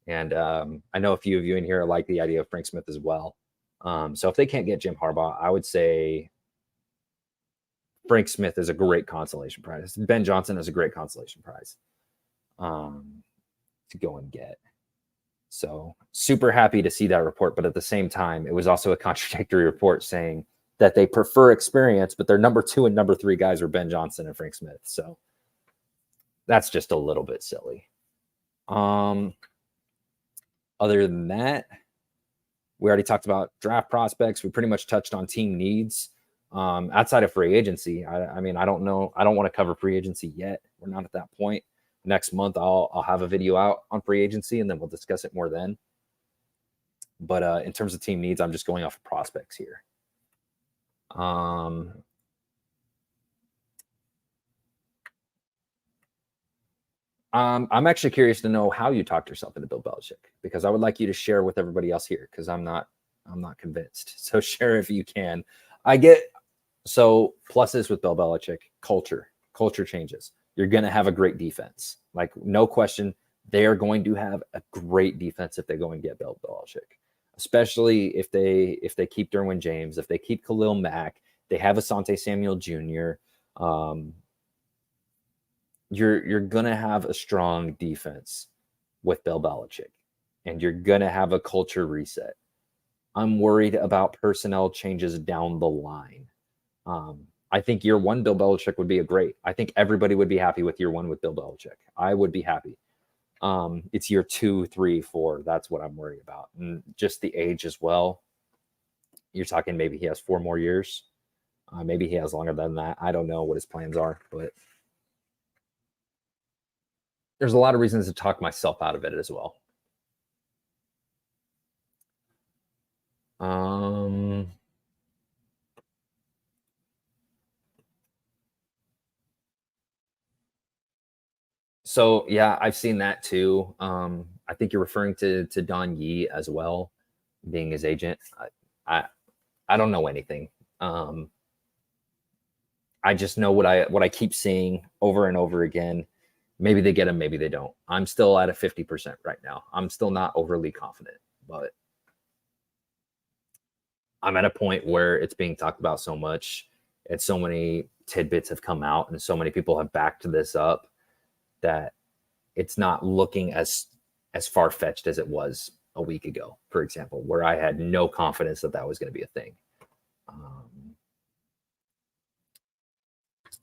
And I know a few of you in here like the idea of Frank Smith as well. So if they can't get Jim Harbaugh, I would say Frank Smith is a great consolation prize. Ben Johnson is a great consolation prize. to go and get. So super happy to see that report. But at the same time, it was also a contradictory report saying that they prefer experience, but their number 2 and number 3 guys are Ben Johnson and Frank Smith. So that's just a little bit silly. Other than that, we already talked about draft prospects. We pretty much touched on team needs. Outside of free agency, I mean, I don't know. I don't want to cover free agency yet. We're not at that point. Next month, I'll have a video out on free agency, and then we'll discuss it more then. But in terms of team needs, I'm just going off of prospects here. I'm actually curious to know how you talked yourself into Bill Belichick, because I would like you to share with everybody else here, because I'm not convinced. So share if you can. So pluses with Bill Belichick: culture changes. You're going to have a great defense. Like, no question, they are going to have a great defense if they go and get Bill Belichick, especially if they keep Derwin James, if they keep Khalil Mack, they have Asante Samuel Jr. You're going to have a strong defense with Bill Belichick, and you're going to have a culture reset. I'm worried about personnel changes down the line. I think year 1 Bill Belichick would be I think everybody would be happy with year 1 with Bill Belichick. I would be happy. It's year 2, 3, 4. That's what I'm worried about. And just the age as well. You're talking maybe he has 4 more years. Maybe he has longer than that. I don't know what his plans are, but there's a lot of reasons to talk myself out of it as well. So yeah, I've seen that too. I think you're referring to Don Yee as well, being his agent. I don't know anything. I just know what I keep seeing over and over again. Maybe they get him, maybe they don't. I'm still at a 50% right now. I'm still not overly confident, but I'm at a point where it's being talked about so much, and so many tidbits have come out, and so many people have backed this up, that it's not looking as far-fetched as it was a week ago, for example, where I had no confidence that was going to be a thing.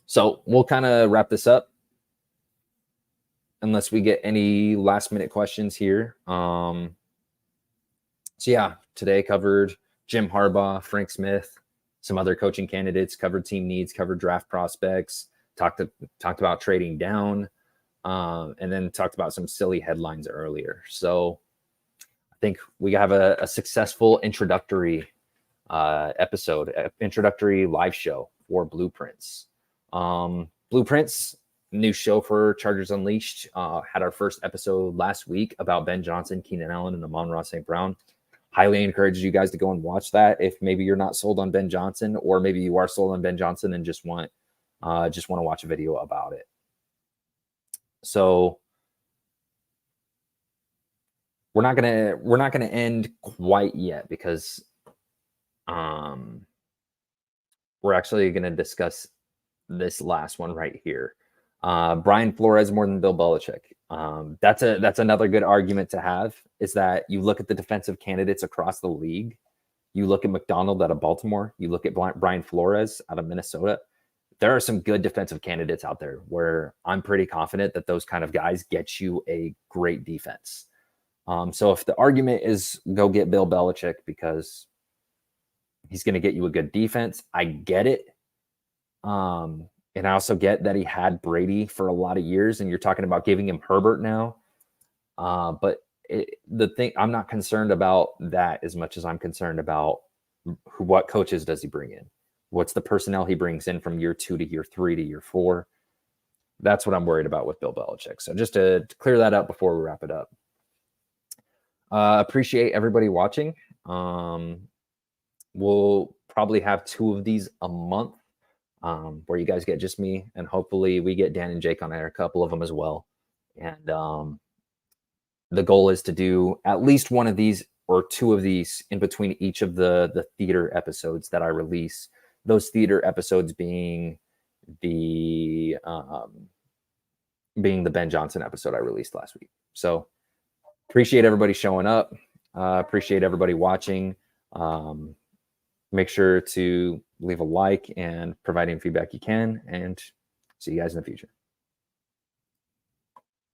So we'll kind of wrap this up, unless we get any last-minute questions here. So yeah, today covered Jim Harbaugh, Frank Smith, some other coaching candidates, covered team needs, covered draft prospects, talked about trading down, and then talked about some silly headlines earlier. So I think we have a successful introductory episode, introductory live show for Blueprints. Blueprints, new show for Chargers Unleashed. Had our first episode last week about Ben Johnson, Keenan Allen, and Amon-Ra St. Brown. Highly encourage you guys to go and watch that if maybe you're not sold on Ben Johnson, or maybe you are sold on Ben Johnson and just want to watch a video about it. So we're not gonna end quite yet, because we're actually gonna discuss this last one right here. Brian Flores more than Bill Belichick. That's another good argument to have, is that you look at the defensive candidates across the league. You look at McDonald out of Baltimore. You look at Brian Flores out of Minnesota. There are some good defensive candidates out there where I'm pretty confident that those kind of guys get you a great defense. So if the argument is go get Bill Belichick because he's going to get you a good defense, I get it. And I also get that he had Brady for a lot of years, and you're talking about giving him Herbert now. But the thing, I'm not concerned about that as much as I'm concerned about what coaches does he bring in? What's the personnel he brings in from year 2 to year 3 to year 4? That's what I'm worried about with Bill Belichick. So just to clear that up before we wrap it up. Appreciate everybody watching. We'll probably have 2 of these a month, where you guys get just me, and hopefully we get Dan and Jake on there, a couple of them as well. And the goal is to do at least 1 of these or 2 of these in between each of the theater episodes that I release. Those theater episodes being the Ben Johnson episode I released last week. So Appreciate everybody showing up. Appreciate everybody watching. Make sure to leave a like and provide any feedback you can, and see you guys in the future.